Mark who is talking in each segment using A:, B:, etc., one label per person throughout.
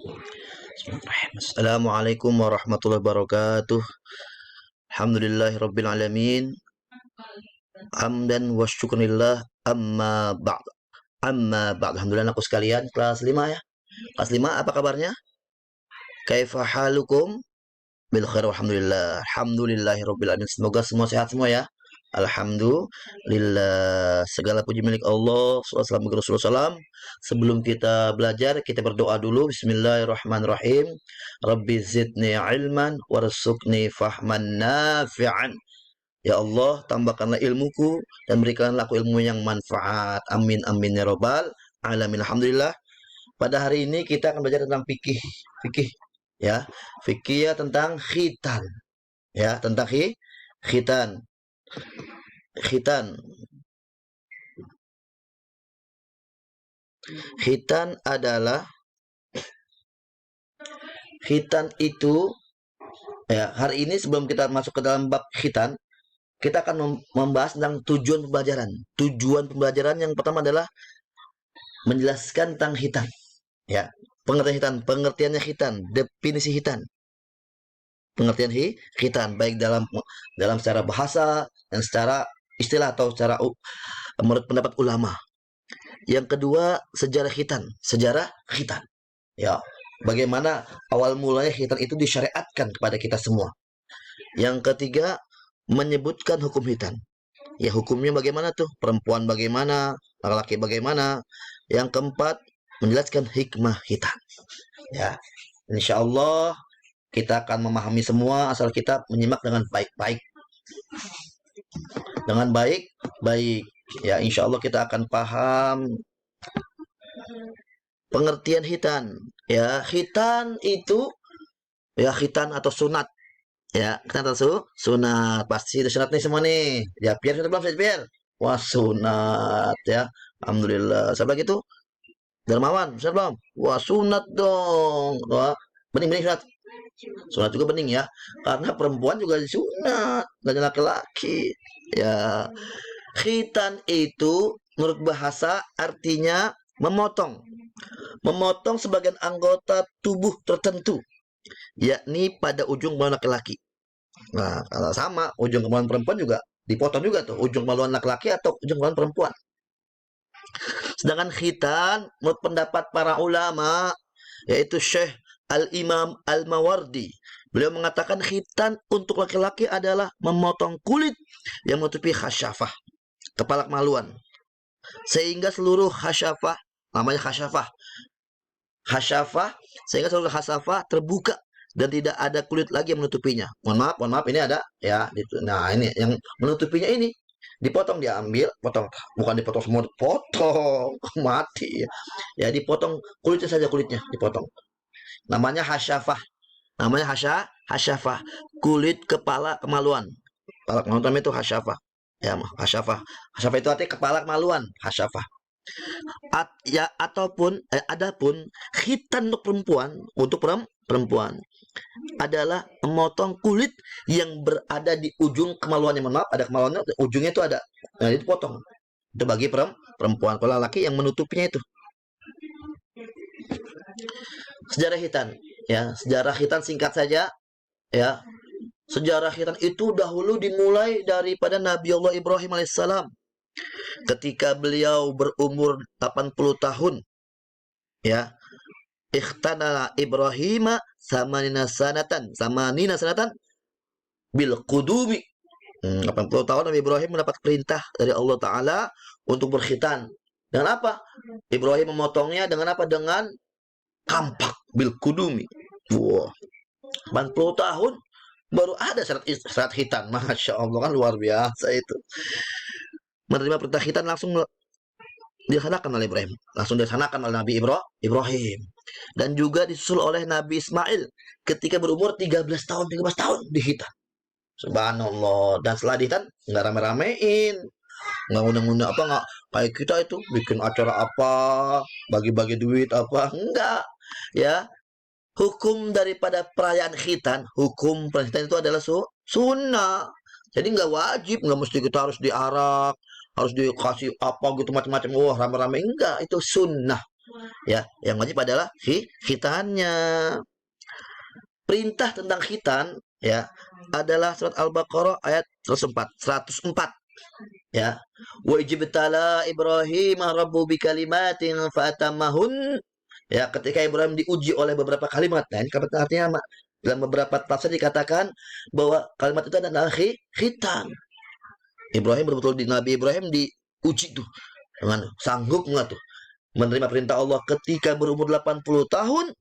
A: Bismillahirrahmanirrahim. Assalamualaikum warahmatullahi wabarakatuh. Alhamdulillahirabbil alamin. Hamdan wa syukrillah amma ba'd. Amma ba'd. Alhamdulillah aku sekalian kelas 5 ya. Kelas 5 apa kabarnya? Kaifa halukum? Bil khair walhamdulillah. Alhamdulillahirabbil alamin. Semoga semua sehat semua ya. Alhamdulillah. Segala puji milik Allah. Sallallahu alaihi wasallam. Sebelum kita belajar, kita berdoa dulu. Bismillahirrahmanirrahim. Rabbi zidni ilman warzuqni fahman nafi'an. Ya Allah, tambahkanlah ilmuku dan berikanlah aku ilmu yang manfaat. Amin amin ya robbal alamin. Alhamdulillah. Pada hari ini kita akan belajar tentang fikih. Fikih ya. Fikih ya tentang khitan. Ya, tentang khitan. Khitan. Khitan itu ya, hari ini sebelum kita masuk ke dalam bab khitan, kita akan membahas tentang tujuan pembelajaran. Tujuan pembelajaran yang pertama adalah menjelaskan tentang khitan. Ya, pengertiannya khitan, definisi khitan. Pengertian khitan baik dalam secara bahasa dan secara istilah atau secara menurut pendapat ulama. Yang kedua, sejarah khitan. Ya, bagaimana awal mulanya khitan itu disyariatkan kepada kita semua. Yang ketiga, menyebutkan hukum khitan. Ya, hukumnya bagaimana tuh? Perempuan bagaimana? Laki-laki bagaimana? Yang keempat, menjelaskan hikmah khitan. Ya, insya Allah kita akan memahami semua asal kita menyimak dengan baik-baik. Dengan baik-baik. Ya, insya Allah kita akan paham pengertian khitan. Ya, khitan itu ya khitan atau sunat. Ya, khitan atau sunat. Pasti itu sunat nih semua nih. Ya, biar kita belum biar. Wah, sunat ya. Alhamdulillah. Siapa lagi tuh? Dermawan, bisa belum? Wah, sunat dong. Wah, bening sunat. Sunat juga bening ya. Karena perempuan juga sunat, dan laki-laki. Ya, khitan itu menurut bahasa artinya memotong. Memotong sebagian anggota tubuh tertentu, yakni pada ujung kemaluan laki-laki. Nah, kalau sama, ujung kemaluan perempuan juga dipotong juga tuh, ujung kemaluan laki-laki atau ujung kemaluan perempuan. Sedangkan khitan, menurut pendapat para ulama, yaitu Syekh Al-Imam Al-Mawardi, beliau mengatakan khitan untuk laki-laki adalah memotong kulit yang menutupi khasyafah, kepala kemaluan, sehingga seluruh khasyafah, namanya khasyafah, sehingga seluruh khasyafah terbuka dan tidak ada kulit lagi yang menutupinya. Mohon maaf, ini ada ya. Nah, ini yang menutupinya ini dipotong, diambil, potong, bukan dipotong semua, potong mati ya. Ya, dipotong kulitnya saja, kulitnya dipotong. Namanya khasyafah. Kulit kepala kemaluan. Kepala kemaluan itu khasyafah. Ya, khasyafah. Khasyafah itu artinya kepala kemaluan, khasyafah. Adapun khitan untuk perempuan adalah memotong kulit yang berada di ujung kemaluannya. Mohon maaf, ada kemaluannya, ujungnya itu ada. Nah, itu potong. Itu bagi perempuan. Kalau laki yang menutupinya itu. Sejarah khitan, ya. Sejarah khitan singkat saja, ya. Sejarah khitan itu dahulu dimulai daripada Nabi Allah Ibrahim alaihissalam. Ketika beliau berumur 80 tahun, ya. Ikhtana Ibrahim samanina sanatan bil qudumi. 80 tahun Nabi Ibrahim mendapat perintah dari Allah Ta'ala untuk berkhitan. Dengan apa? Ibrahim memotongnya dengan apa? Dengan kampak, bil qudumi. Wow. 80 tahun baru ada syarat khitan. Masya Allah, kan luar biasa itu. Menerima perintah khitan langsung dilaksanakan oleh Ibrahim. Langsung dilaksanakan oleh Nabi Ibrahim. Dan juga disusul oleh Nabi Ismail ketika berumur 13 tahun dihitan. Subhanallah. Dan setelah dihitan nggak rame-ramein, nggak undang-undang apa, nggak kayak kita itu bikin acara apa, bagi-bagi duit apa, enggak ya. Hukum daripada perayaan khitan itu adalah sunnah. Jadi nggak wajib, nggak mesti kita harus diarak, harus dikasih apa gitu macam-macam. Wah, rame-rame, enggak, itu sunnah. Ya, yang wajib adalah khitannya. Perintah tentang khitan ya adalah surat Al-Baqarah ayat 104 ya. Wajib tala Ibrahim rabbu bikalimatin fatammahun. Ya, ketika Ibrahim diuji oleh beberapa kalimat. Nah, ini artinya dalam beberapa tafsir dikatakan bahwa kalimat itu adalah khitan. Ibrahim betul-betul Nabi Ibrahim diuji tuh dengan sanggup nggak tuh menerima perintah Allah ketika berumur 80 tahun.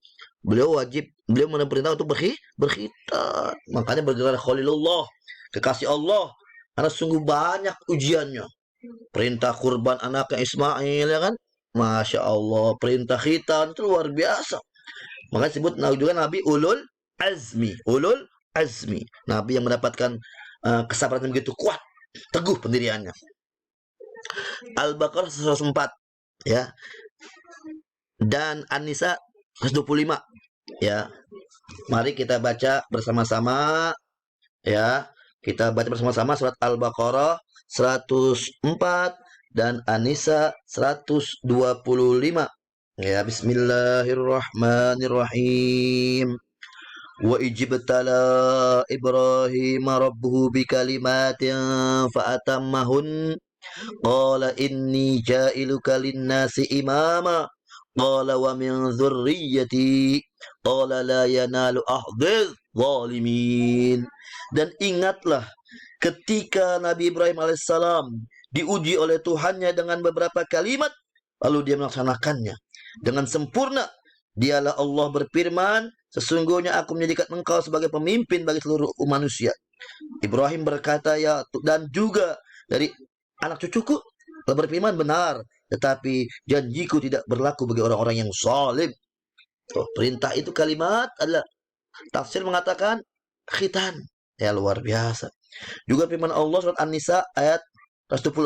A: Beliau menerima perintah untuk berkhitan. Makanya bergelar Khalilullah, kekasih Allah, karena sungguh banyak ujiannya. Perintah kurban anaknya Ismail ya kan, Masya Allah. Perintah khitan itu luar biasa. Makanya disebut juga Nabi Ulul Azmi, Nabi yang mendapatkan kesabaran yang begitu kuat, teguh pendiriannya. Al-Baqarah 104 ya, dan An-Nisa 125 ya. Mari kita baca bersama-sama ya. Kita baca bersama-sama surat Al-Baqarah 104 dan An-Nisa 125. Ya, bismillahirrahmanirrahim. Wa ijibtala Ibrahim rabbuhu bikalimatin fa'atammahun. Qala inni ja'iluka linnasi imama. Qala wa min dzurriyyati. Qala la yanalu ahdiz zalimin. Dan ingatlah ketika Nabi Ibrahim alaihissalam diuji oleh Tuhannya dengan beberapa kalimat, lalu dia melaksanakannya dengan sempurna. Dialah Allah berfirman, sesungguhnya aku menjadikan engkau sebagai pemimpin bagi seluruh manusia. Ibrahim berkata, ya, dan juga dari anak cucuku. Allah berfirman, benar, tetapi janjiku tidak berlaku bagi orang-orang yang zalim. Perintah itu kalimat adalah, tafsir mengatakan khitan. Ya, luar biasa. Juga firman Allah surat An-Nisa ayat 125.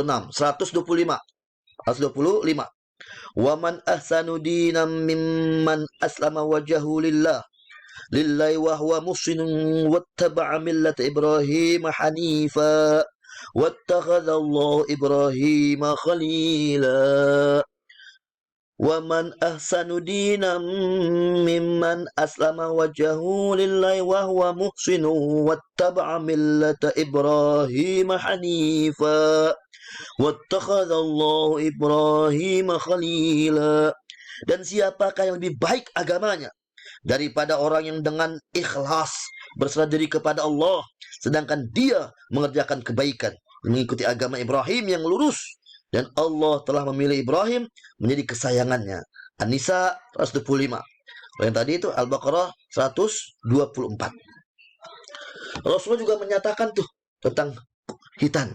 A: Wa man ahsanu dinam mimman aslama wajhahu lillahi wa huwa muhsinun wattaba'a millata Ibrahim hanifa wattakhadallahu Ibrahim khalila. Wa man ahsanu dinam mimman aslama wajhahu lillahi wa huwa muhsinun wattaba'a millata Ibrahim hanifa wattakhadallahu Ibrahim khalila. Dan siapakah yang lebih baik agamanya daripada orang yang dengan ikhlas berserah diri kepada Allah, sedangkan dia mengerjakan kebaikan, mengikuti agama Ibrahim yang lurus, dan Allah telah memilih Ibrahim menjadi kesayangannya. An-Nisa 125. Yang tadi itu Al-Baqarah 124. Rasulullah juga menyatakan tuh tentang khitan.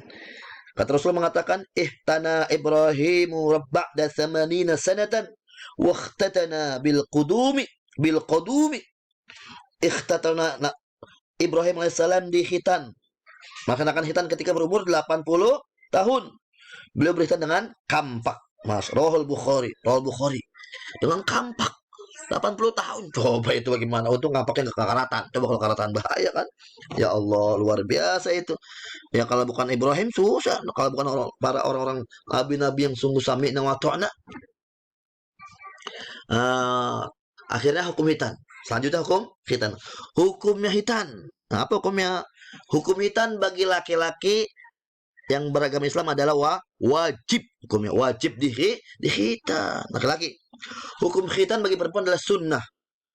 A: Kata Rasulullah mengatakan, ihtana Ibrahimu ba'da thamanina sanatan wa ikhtatana bil qudumi. Ikhtatana Ibrahim alaihissalam di khitan. Melaksanakan khitan ketika berumur 80 tahun. Beliau berkhitan dengan kampak. Mas, Rawahul Bukhari. Dengan kampak. 80 tahun. Coba itu bagaimana? Untung kampaknya nggak karatan. Coba kalau karatan bahaya kan? Ya Allah, luar biasa itu. Ya kalau bukan Ibrahim susah. Kalau bukan para orang-orang nabi-nabi yang sungguh sami'na wa ta'na. Akhirnya hukum hitan. Selanjutnya hukum hitan. Hukumnya hitan. Nah, apa hukumnya? Hukum hitan bagi laki-laki yang beragama Islam adalah wajib. Hukumnya wajib dihitan laki-laki. Hukum khitan bagi perempuan adalah sunnah.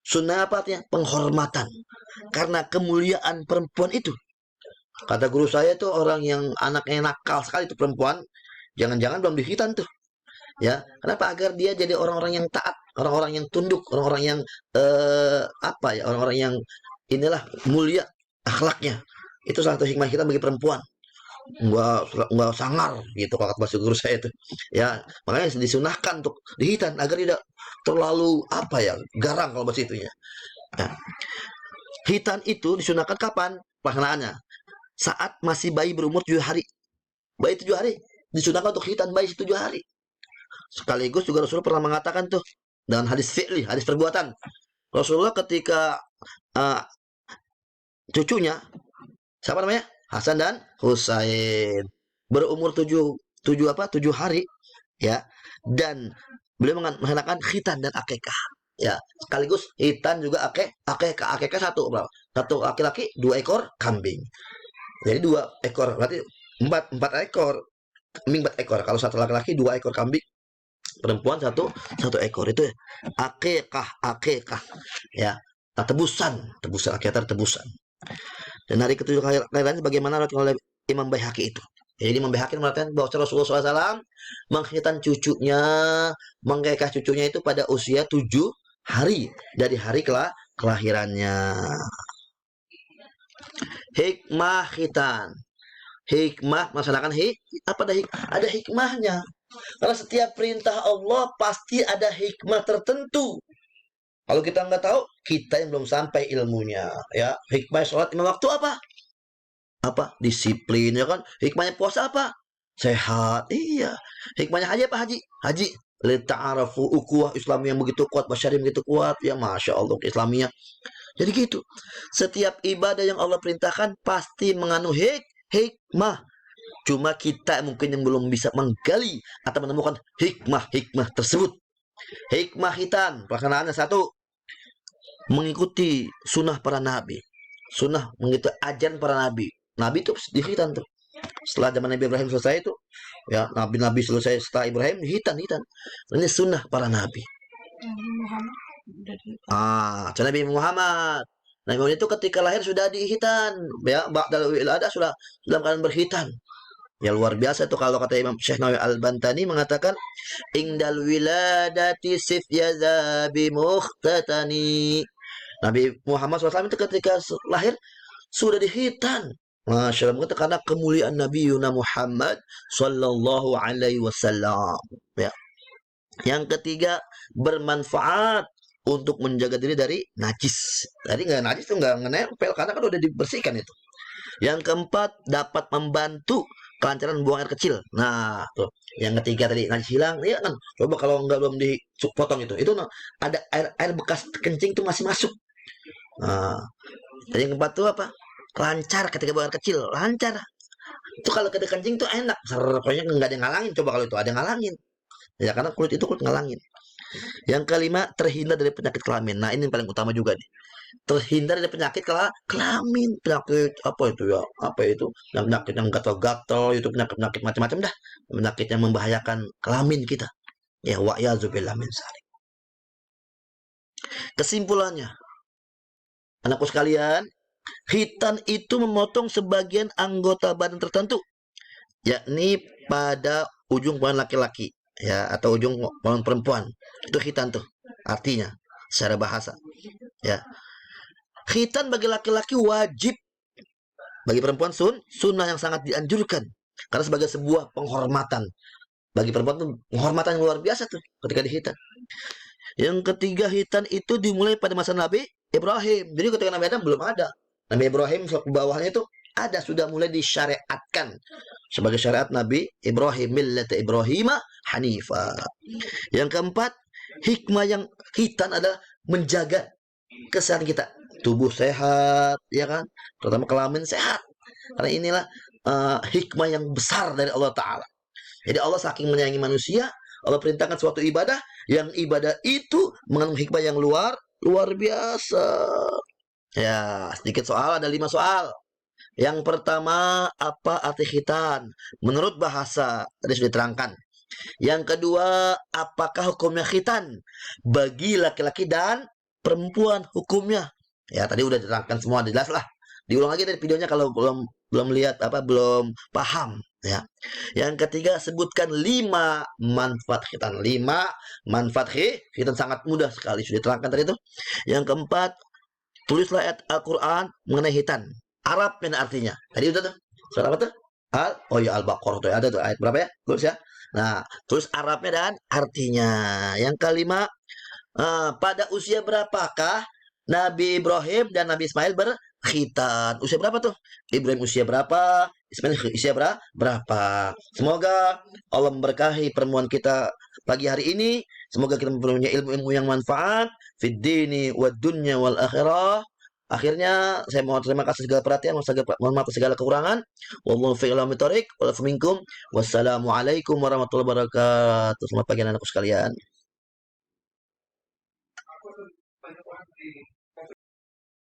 A: Sunnah apa artinya? Penghormatan. Karena kemuliaan perempuan itu. Kata guru saya tuh orang yang anaknya nakal sekali itu perempuan, jangan-jangan belum dikhitan tuh. Ya, kenapa? Agar dia jadi orang-orang yang taat, orang-orang yang tunduk, orang-orang yang orang-orang yang inilah mulia akhlaknya. Itu salah satu hikmah kita bagi perempuan. Nggak sangar gitu kalau kata bahasa guru saya itu ya, makanya disunahkan untuk dihitan agar tidak terlalu garang kalau bahasa itunya. Nah, hitan itu disunahkan kapan pelaksanaannya? Saat masih bayi berumur 7 hari. Bayi 7 hari disunahkan untuk hitan, bayi 7 hari. Sekaligus juga Rasulullah pernah mengatakan tuh dengan hadis fi'li, hadis perbuatan. Rasulullah ketika cucunya siapa namanya? Hasan dan Husain berumur 7 hari ya, dan beliau menghenakkan khitan dan akekah. Ya, sekaligus khitan juga akekah. Akekah satu berapa? Satu laki-laki, 2 ekor kambing. Jadi 2 ekor, berarti empat ekor kambing, 4 ekor. Kalau satu laki-laki, 2 ekor kambing, perempuan satu ekor. Itu ya. Akekah ya. Nah, tebusan akekah, tebusan. Dan hari ketujuh kelahiran bagaimana oleh Imam Baihaqi itu. Jadi Imam Baihaqi mengatakan bahwa Rasulullah SAW menghitan cucunya, mengkekah cucunya itu pada usia 7 hari dari hari kelahirannya. Hikmah khitan. Hikmah masalahkan ada hikmahnya. Karena setiap perintah Allah pasti ada hikmah tertentu. Kalau kita nggak tahu, kita yang belum sampai ilmunya. Ya, hikmah sholat 5 waktu apa? Apa? Disiplin, ya kan? Hikmahnya puasa apa? Sehat. Iya. Hikmahnya haji apa? Haji. Lita'arafu ukuah Islam yang begitu kuat, basyari begitu kuat. Ya, Masya Allah, Islamiyah. Jadi gitu. Setiap ibadah yang Allah perintahkan pasti mengandung hikmah. Cuma kita mungkin yang belum bisa menggali atau menemukan hikmah tersebut. Hikmah khitan, pelaksanaannya 1, mengikuti sunnah para nabi. Sunnah mengikuti ajaran para nabi. Nabi itu di khitan tuh. Setelah zaman Nabi Ibrahim selesai itu, ya nabi-nabi selesai setelah Ibrahim, hitan. Ini sunnah para nabi. Nabi Muhammad. Nabi Muhammad itu ketika lahir sudah dihitan, ya, ba'dal wiladah sudah dalam keadaan berhitan. Ya luar biasa itu kalau kata Imam Syekh Nawawi Al-Bantani mengatakan indal wiladati sif yazabi mukhtatani. Nabi Muhammad SAW itu ketika lahir sudah dihitan. Masya Allah, karena kemuliaan Nabi Yuna Muhammad Sallallahu Alaihi Wasallam. Ya. Yang ketiga, bermanfaat untuk menjaga diri dari najis. Tadi nggak najis itu nggak nempel karena kan udah dibersihkan itu. Yang keempat, dapat membantu kelancaran buang air kecil. Nah, tuh. Yang ketiga tadi najis hilang, iya kan? Coba kalau nggak belum dipotong itu ada air bekas kencing itu masih masuk. Nah, yang keempat tuh apa? Lancar ketika buang air kecil, lancar. Itu kalau ketika kencing tuh enak. Pokoknya nggak ada yang ngalangin. Coba kalau itu ada yang ngalangin. Ya karena kulit ngalangin. Yang kelima, terhindar dari penyakit kelamin. Nah, ini yang paling utama juga nih. Terhindar dari penyakit kelamin. Penyakit apa itu ya? Apa itu? Penyakit yang gatal-gatal, itu penyakit macam-macam dah. Penyakit yang membahayakan kelamin kita. Ya, wa'yazubillah min dzalik. Kesimpulannya, anakku sekalian, khitan itu memotong sebagian anggota badan tertentu, yakni pada ujung pohon laki-laki, ya, atau ujung pohon perempuan. Itu khitan tuh, artinya secara bahasa. Ya, khitan bagi laki-laki wajib, bagi perempuan sunnah yang sangat dianjurkan, karena sebagai sebuah penghormatan. Bagi perempuan tuh penghormatan yang luar biasa tuh ketika dihitan. Yang ketiga, khitan itu dimulai pada masa Nabi Ibrahim. Jadi ketika Nabi Adam belum ada. Nabi Ibrahim ke bawahnya itu ada, sudah mulai disyariatkan sebagai syariat Nabi Ibrahim, millata Ibrahim hanifa. Yang keempat, hikmah yang khitan adalah menjaga kesehatan kita, tubuh sehat, ya kan, terutama kelamin sehat. Karena inilah hikmah yang besar dari Allah Ta'ala. Jadi Allah saking menyayangi manusia, Allah perintahkan suatu ibadah, yang ibadah itu mengandung hikmah yang luar biasa. Ya, sedikit soal, ada 5 soal. Yang pertama, apa arti khitan? Menurut bahasa, tadi sudah diterangkan. Yang kedua, apakah hukumnya khitan? Bagi laki-laki dan perempuan hukumnya. Ya, tadi udah diterangkan semua, jelas lah. Diulang lagi dari videonya kalau belum lihat belum paham. Ya. Yang ketiga, sebutkan 5 manfaat khitan. 5 manfaat khitan, sangat mudah sekali, sudah diterangkan tadi itu. Yang keempat, tulislah ayat Al-Quran mengenai khitan. Arab dan artinya. Tadi udah tuh. Surat apa tuh? Al-Baqarah tuh. Ada tuh ayat berapa ya? Tulis ya. Nah, tulis Arabnya dan artinya. Yang kelima, pada usia berapakah Nabi Ibrahim dan Nabi Ismail berkhitan? Usia berapa tuh? Ibrahim usia berapa? Ismail usia berapa? Semoga Allah memberkahi pertemuan kita pagi hari ini. Semoga kita mempunyai ilmu-ilmu yang manfaat fid dini wad dunya wal akhirah. Akhirnya saya mohon terima kasih segala perhatian, mohon maaf segala kekurangan. Wallahu fi a'lam bithoriq, wa minkum. Wassalamualaikum warahmatullahi wabarakatuh. Selamat pagi anak-anakku sekalian.